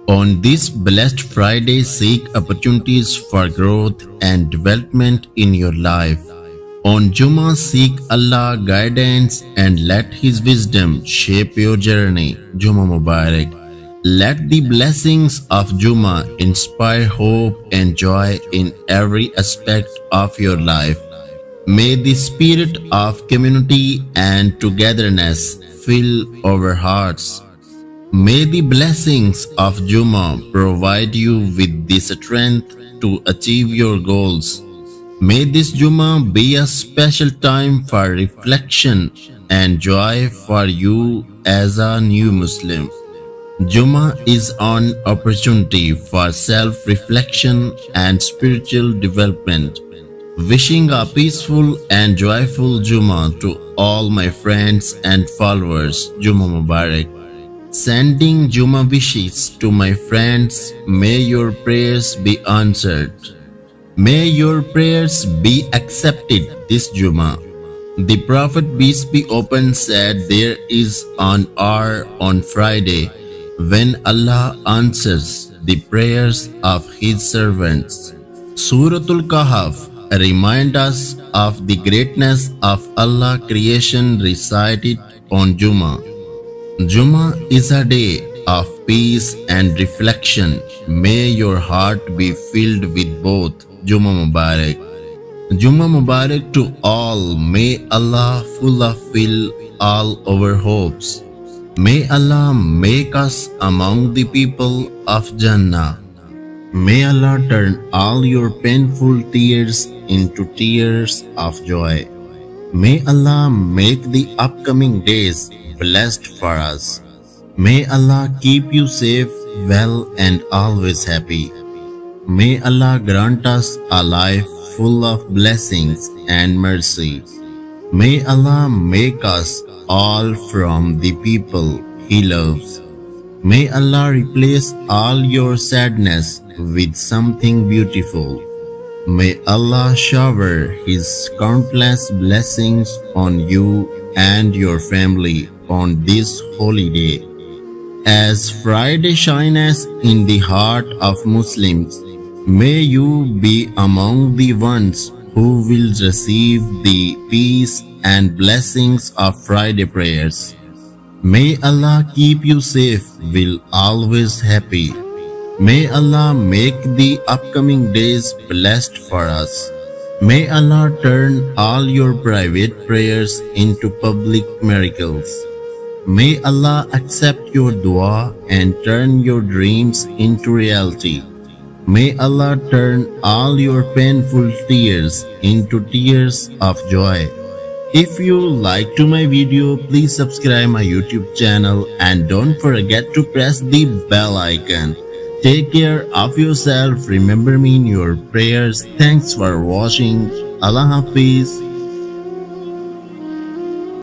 On this blessed Friday, seek opportunities for growth and development in your life. On Jummah, seek Allah guidance and let His wisdom shape your journey. Jummah Mubarak. Let the blessings of Jummah inspire hope and joy in every aspect of your life. May the spirit of community and togetherness fill our hearts. May the blessings of Jummah provide you with the strength to achieve your goals. May this Jummah be a special time for reflection and joy for you as a new Muslim. Jummah is an opportunity for self-reflection and spiritual development. Wishing a peaceful and joyful Jummah to all my friends and followers. Jummah Mubarak. Sending Jummah wishes to my friends. May your prayers be answered. May your prayers be accepted this Jummah. The Prophet peace be upon said, there is an hour on Friday when Allah answers the prayers of His servants. Suratul Kahf reminds us of the greatness of Allah's creation recited on Jummah. Jummah is a day of peace and reflection. May your heart be filled with both. Jummah Mubarak. Jummah Mubarak to all. May Allah fulfill all our hopes. May Allah make us among the people of Jannah. May Allah turn all your painful tears into tears of joy. May Allah make the upcoming days blessed for us. May Allah keep you safe, well and always happy. May Allah grant us a life full of blessings and mercy. May Allah make us all from the people He loves. May Allah replace all your sadness with something beautiful. May Allah shower His countless blessings on you and your family on this holy day. As Friday shines in the heart of Muslims, may you be among the ones who will receive the peace and blessings of Friday prayers. May Allah keep you safe, will always happy. May Allah make the upcoming days blessed for us. May Allah turn all your private prayers into public miracles. May Allah accept your dua and turn your dreams into reality. May Allah turn all your painful tears into tears of joy. If you like my video, please subscribe my YouTube channel and don't forget to press the bell icon. Take care of yourself. Remember me in your prayers. Thanks for watching. Allah Hafiz.